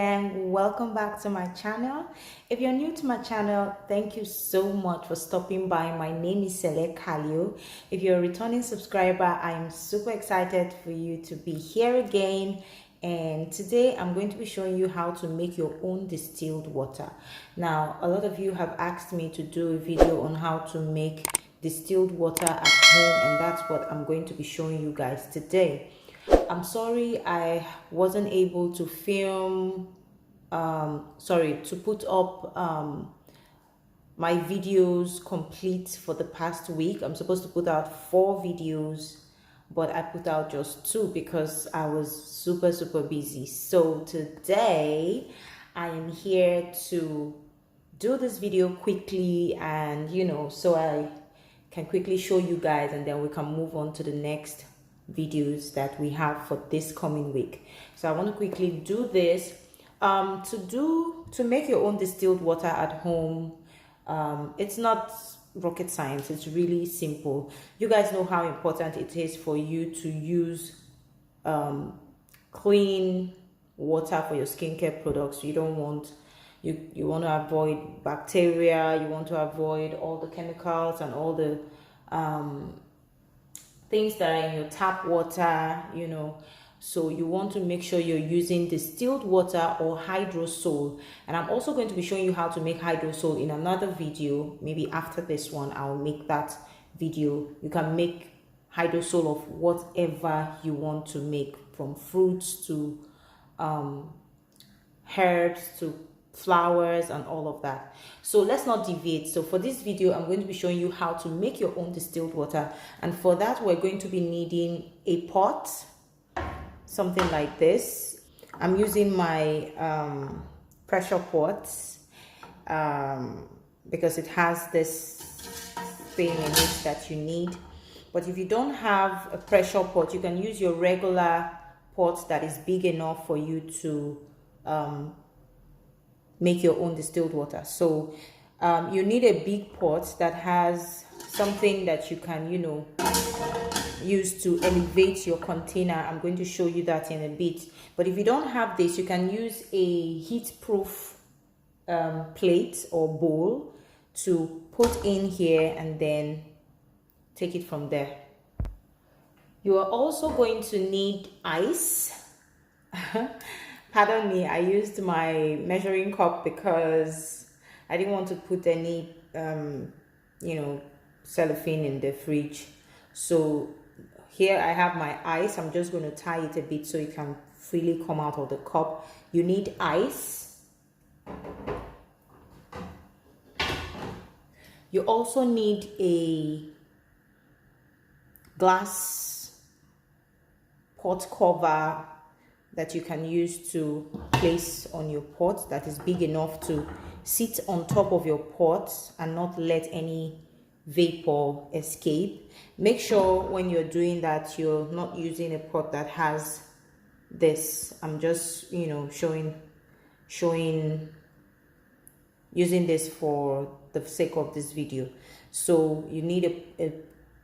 and welcome back to my channel. If you're new to my channel, thank you so much for stopping by. My name is Sele Kalio. If you're a returning subscriber, I am super excited for you to be here again. And today I'm going to be showing you how to make your own distilled water. Now, a lot of you have asked me to do a video on how to make distilled water at home, and that's what I'm going to be showing you guys today. I'm sorry I wasn't able to film, to put up my videos complete for the past week. I'm supposed to put out 4 videos, but I put out just 2 because I was super busy. So today I am here to do this video quickly, and so I can quickly show you guys, and then we can move on to the next videos that we have for this coming week. So I want to quickly do this to make your own distilled water at home. It's not rocket science. It's really simple. You guys know how important it is for you to use clean water for your skincare products. You don't want you want to avoid bacteria, you want to avoid all the chemicals and all the things that are in your tap water, so you want to make sure you're using distilled water or hydrosol. And I'm also going to be showing you how to make hydrosol in another video. Maybe after this one I'll make that video. You can make hydrosol of whatever you want to make, from fruits to herbs to flowers and all of that. So let's not deviate. So for this video I'm going to be showing you how to make your own distilled water, and for that we're going to be needing a pot, something like this. I'm using my pressure pot because it has this thing in it that you need. But if you don't have a pressure pot, you can use your regular pot that is big enough for you to make your own distilled water. So you need a big pot that has something that you can use to elevate your container. I'm going to show you that in a bit. But if you don't have this, you can use a heat-proof plate or bowl to put in here and then take it from there. You are also going to need ice. Pardon me, I used my measuring cup because I didn't want to put any, cellophane in the fridge. So here I have my ice. I'm just going to tie it a bit so it can freely come out of the cup. You need ice. You also need a glass pot cover that you can use to place on your pot, that is big enough to sit on top of your pot and not let any vapor escape. Make sure when you're doing that you're not using a pot that has this. I'm just showing using this for the sake of this video. So you need a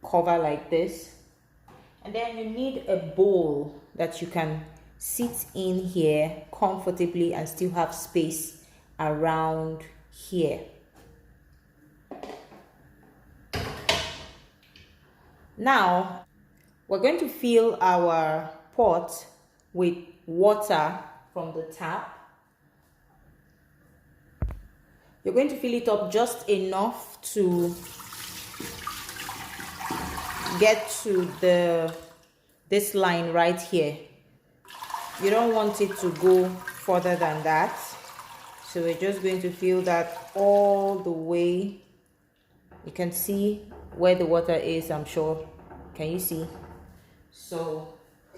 cover like this, and then you need a bowl that you can sit in here comfortably and still have space around here. Now we're going to fill our pot with water from the tap. You're going to fill it up just enough to get to this line right here. You don't want it to go further than that. So we're just going to fill that all the way. You can see where the water is, I'm sure. Can you see? So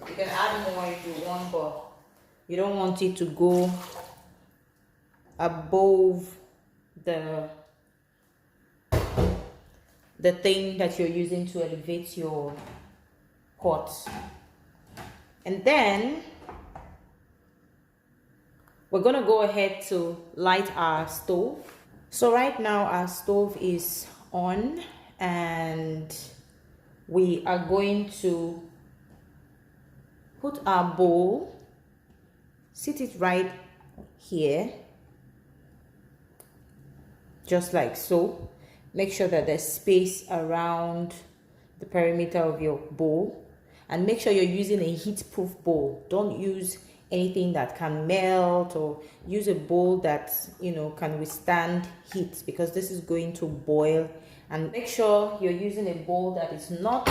you can add more if you want, but you don't want it to go above the thing that you're using to elevate your pot. And then we're going to go ahead to light our stove. So right now our stove is on, and we are going to put our bowl, sit it right here, just like so. Make sure that there's space around the perimeter of your bowl, and make sure you're using a heat-proof bowl. Don't use anything that can melt, or use a bowl that, you know, can withstand heat, because this is going to boil. And make sure you're using a bowl that is not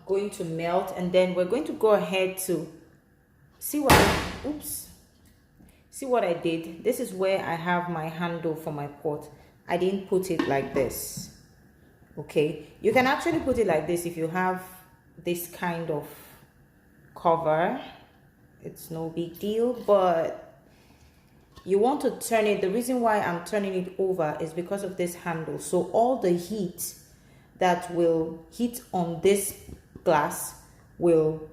going to melt. And then we're going to go ahead to see what I did. This is where I have my handle for my pot. I didn't put it like this. Okay, you can actually put it like this if you have this kind of cover. It's no big deal, but you want to turn it. The reason why I'm turning it over is because of this handle. So all the heat that will hit on this glass will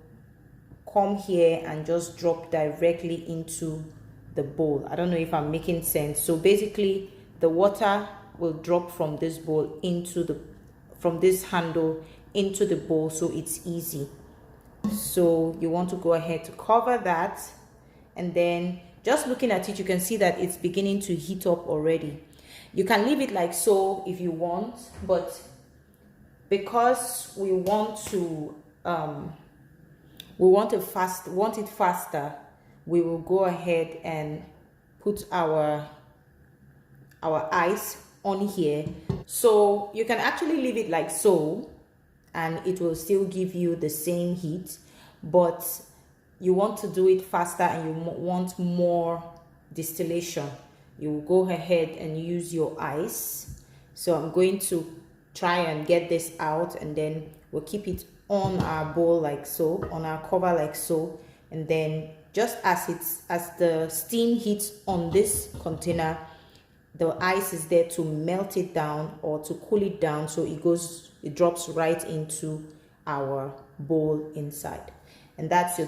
come here and just drop directly into the bowl. I don't know if I'm making sense. So basically the water will drop from this bowl from this handle into the bowl, so it's easy. So you want to go ahead to cover that, and then just looking at it, you can see that it's beginning to heat up already. You can leave it like so if you want, but because we want it faster, we will go ahead and put our ice on here. So you can actually leave it like so and it will still give you the same heat, but you want to do it faster and you want more distillation, you will go ahead and use your ice. So I'm going to try and get this out, and then we'll keep it on our bowl like so, on our cover like so, and then just as the steam hits on this container, the ice is there to melt it down or to cool it down, so it drops right into our bowl inside. And that's your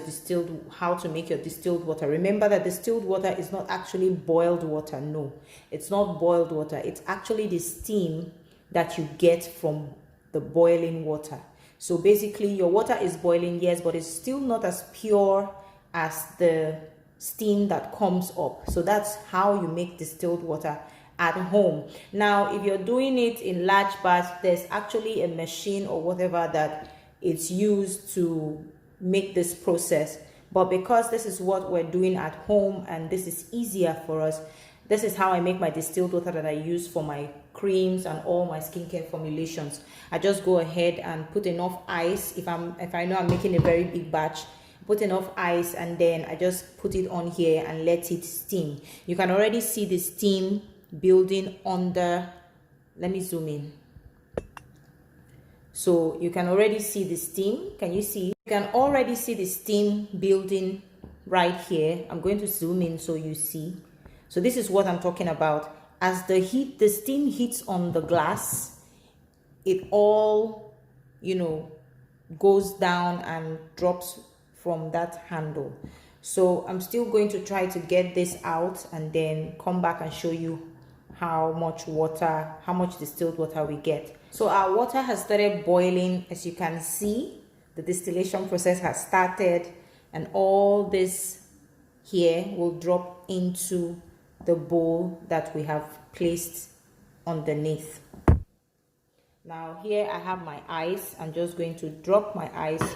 how to make your distilled water. Remember that distilled water is not actually boiled water. No, it's not boiled water. It's actually the steam that you get from the boiling water. So basically your water is boiling, yes, but it's still not as pure as the steam that comes up. So that's how you make distilled water at home. Now, if you're doing it in large batch, there's actually a machine or whatever that it's used to make this process. But because this is what we're doing at home and this is easier for us, this is how I make my distilled water that I use for my creams and all my skincare formulations. I just go ahead and put enough ice. If I know I'm making a very big batch, put enough ice, and then I just put it on here and let it steam. You can already see the steam building under. Let me zoom in. So you can already see the steam. Can you see? You can already see the steam building right here. I'm going to zoom in so you see. So this is what I'm talking about. As the steam hits on the glass, it all, goes down and drops from that handle. So I'm still going to try to get this out and then come back and show you how much distilled water we get. So our water has started boiling. As you can see, the distillation process has started, and all this here will drop into the bowl that we have placed underneath. Now here I have my ice. I'm just going to drop my ice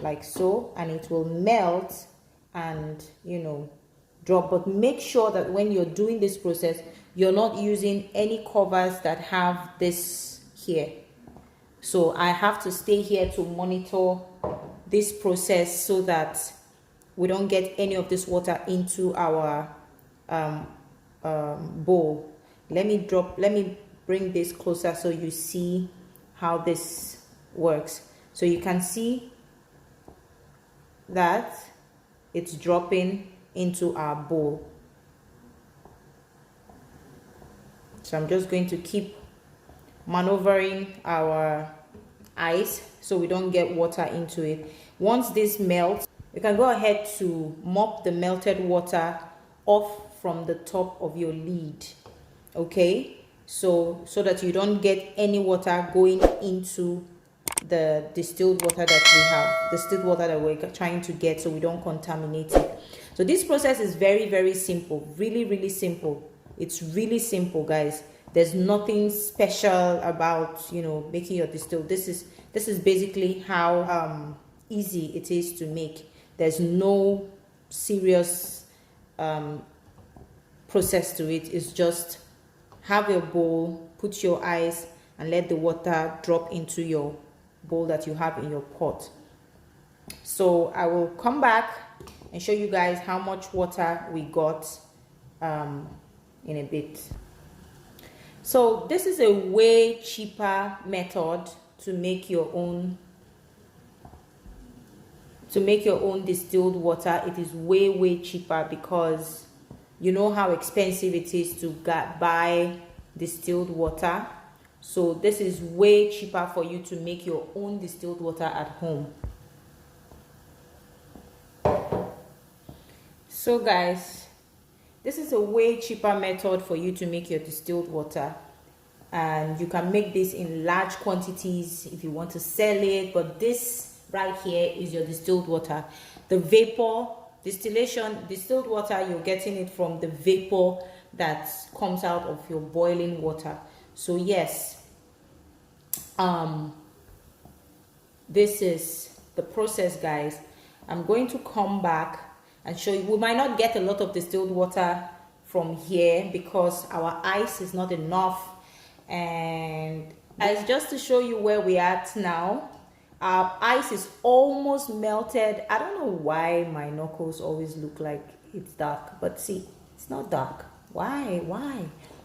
like so, and it will melt and drop. But make sure that when you're doing this process, you're not using any covers that have this here. So I have to stay here to monitor this process so that we don't get any of this water into our bowl. Let me bring this closer so you see how this works. So you can see that it's dropping into our bowl. So I'm just going to keep maneuvering our ice so we don't get water into it. Once this melts, you can go ahead to mop the melted water off from the top of your lid. Okay, so that you don't get any water going into the distilled water that we have, distilled water that we're trying to get, so we don't contaminate it. So this process is very, very simple, really, really simple. It's really simple, guys. There's nothing special about, you know, making your distill. This is basically how easy it is to make. There's no serious process to it. It's just have your bowl, put your ice, and let the water drop into your bowl that you have in your pot. So I will come back and show you guys how much water we got in a bit. So this is a way cheaper method to make your own distilled water. It is way cheaper because you know how expensive it is to buy distilled water. So this is way cheaper for you to make your own distilled water at home. So guys, this is a way cheaper method for you to make your distilled water, and you can make this in large quantities if you want to sell it. But right here is your distilled water. The vapor distilled water, you're getting it from the vapor that comes out of your boiling water. So yes, this is the process, guys. I'm going to come back and show you. We might not get a lot of distilled water from here because our ice is not enough, and as just to show you where we're at now, our ice is almost melted. I don't know why my knuckles always look like it's dark, but see, it's not dark. Why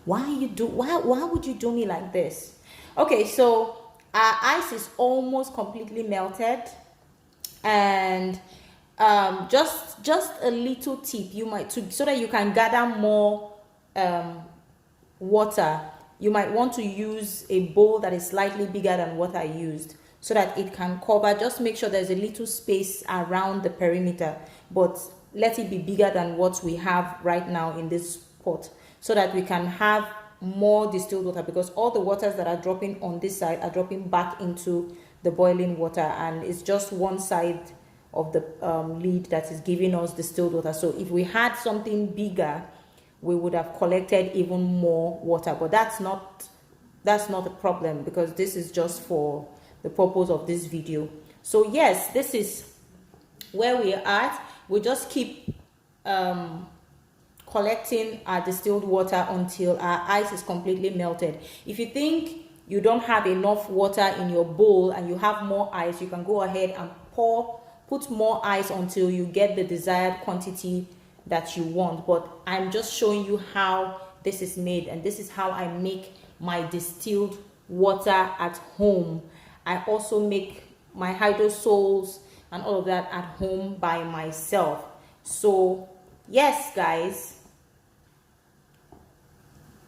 would you do me like this? Okay, so our ice is almost completely melted, and just a little tip you might, so that you can gather more water, you might want to use a bowl that is slightly bigger than what I used, so that it can cover. Just make sure there's a little space around the perimeter, but let it be bigger than what we have right now in this pot, so that we can have more distilled water, because all the waters that are dropping on this side are dropping back into the boiling water, and it's just one side of the lid that is giving us distilled water. So if we had something bigger, we would have collected even more water, but that's not a problem, because this is just for the purpose of this video. So yes, this is where we are at. We just keep collecting our distilled water until our ice is completely melted. If you think you don't have enough water in your bowl and you have more ice, you can go ahead and put more ice until you get the desired quantity that you want. But I'm just showing you how this is made, and this is how I make my distilled water at home. I also make my hydrosols and all of that at home by myself. So yes, guys,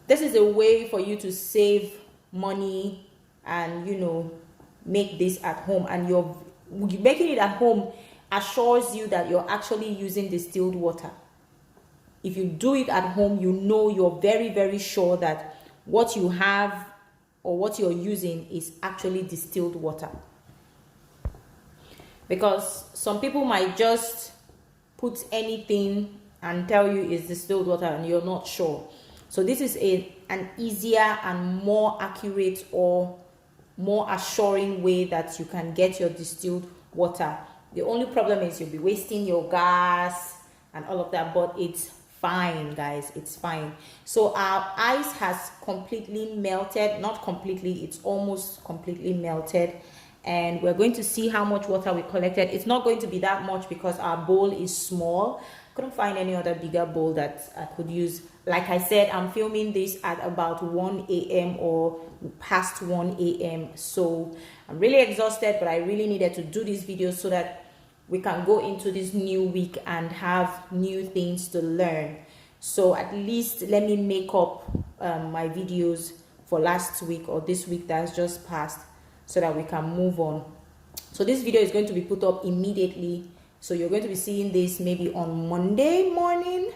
this is a way for you to save money and, you know, make this at home. And you're making it at home assures you that you're actually using distilled water. If you do it at home, you know, you're very sure that what you have or what you're using is actually distilled water. Because some people might just put anything and tell you it's distilled water and you're not sure. So this is an easier and more accurate or more assuring way that you can get your distilled water. The only problem is you'll be wasting your gas and all of that, but it's fine, guys. It's fine. So our ice has completely melted. Not completely, it's almost completely melted. And we're going to see how much water we collected. It's not going to be that much because our bowl is small. Couldn't find any other bigger bowl that I could use. Like I said, I'm filming this at about 1 a.m. or past 1 a.m. So I'm really exhausted, but I really needed to do this video so that we can go into this new week and have new things to learn. So at least let me make up my videos for last week or this week that's just passed, so that we can move on. So this video is going to be put up immediately. So you're going to be seeing this maybe on Monday morning.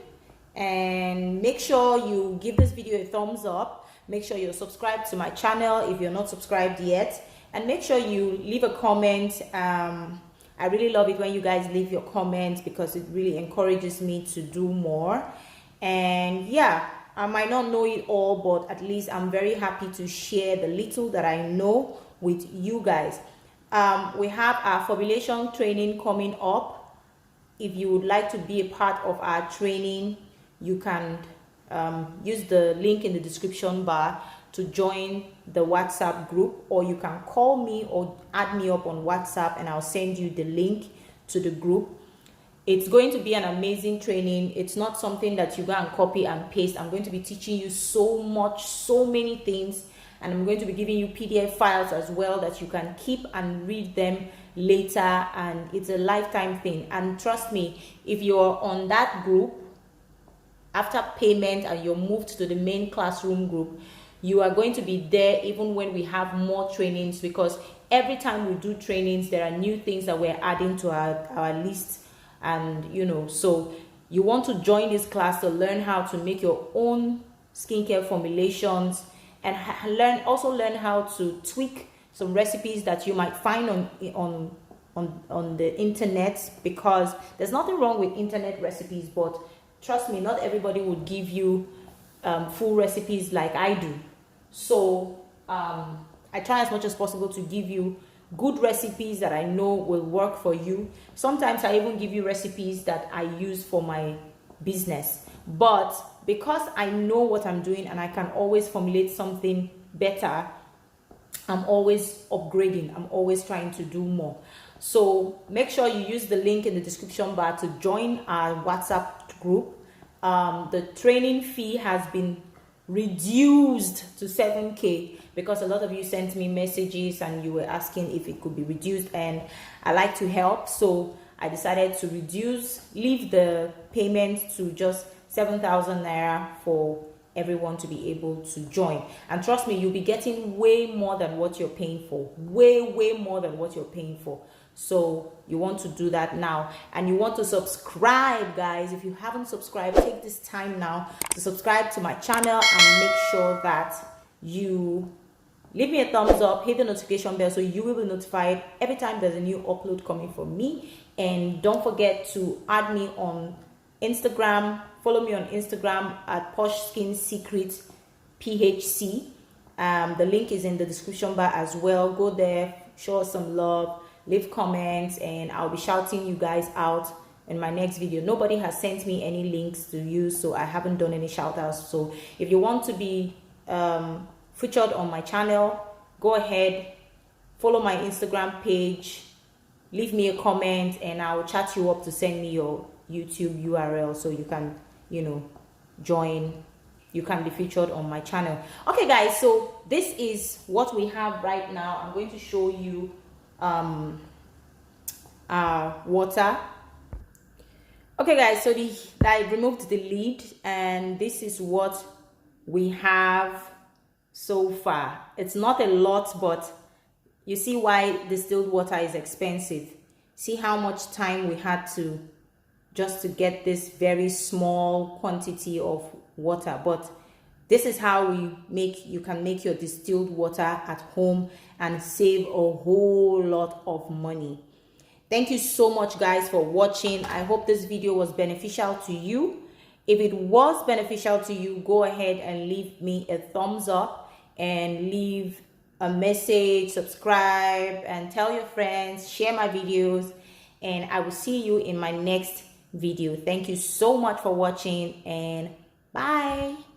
And make sure you give this video a thumbs up. Make sure you're subscribed to my channel if you're not subscribed yet. And make sure you leave a comment I really love it when you guys leave your comments because it really encourages me to do more. And yeah, I might not know it all, but at least I'm very happy to share the little that I know with you guys. We have our formulation training coming up. If you would like to be a part of our training, you can use the link in the description bar to join the WhatsApp group, or you can call me or add me up on WhatsApp and I'll send you the link to the group. It's going to be an amazing training. It's not something that you go and copy and paste. I'm going to be teaching you so much, so many things, and I'm going to be giving you PDF files as well that you can keep and read them later, and it's a lifetime thing. And trust me, if you're on that group after payment and you're moved to the main classroom group, you are going to be there even when we have more trainings, because every time we do trainings there are new things that we're adding to our list. And you know, so you want to join this class to learn how to make your own skincare formulations, and learn how to tweak some recipes that you might find on the internet, because there's nothing wrong with internet recipes, but trust me, not everybody would give you full recipes like I do. So I try as much as possible to give you good recipes that I know will work for you. Sometimes I even give you recipes that I use for my business, but because I know what I'm doing and I can always formulate something better, I'm always upgrading. I'm always trying to do more. So make sure you use the link in the description bar to join our WhatsApp group. The training fee has been reduced to 7K because a lot of you sent me messages and you were asking if it could be reduced, and I like to help, so I decided to leave the payment to just 7,000 naira for everyone to be able to join. And trust me, you'll be getting way more than what you're paying for, way more than what you're paying for. So you want to do that now, and you want to subscribe, guys. If you haven't subscribed, take this time now to subscribe to my channel and make sure that you leave me a thumbs up, hit the notification bell so you will be notified every time there's a new upload coming from me. And don't forget to add me on Instagram. Follow me on Instagram at Posh Skin Secret PHC. The link is in the description bar as well. Go there, show us some love, leave comments, and I'll be shouting you guys out in my next video. Nobody has sent me any links to use, so I haven't done any shout outs. So if you want to be featured on my channel, go ahead, follow my Instagram page, leave me a comment, and I'll chat you up to send me your YouTube URL so you can, you know, join. You can be featured on my channel. Okay guys, so this is what we have right now. I'm going to show you our water. Okay guys, so I removed the lid, and this is what we have so far. It's not a lot, but you see why distilled water is expensive. See how much time we had to just to get this very small quantity of water. But this is how you can make your distilled water at home and save a whole lot of money. Thank you so much guys for watching. I hope this video was beneficial to you. If it was beneficial to you, go ahead and leave me a thumbs up and leave a message, subscribe, and tell your friends, share my videos, and I will see you in my next video. Thank you so much for watching, and bye.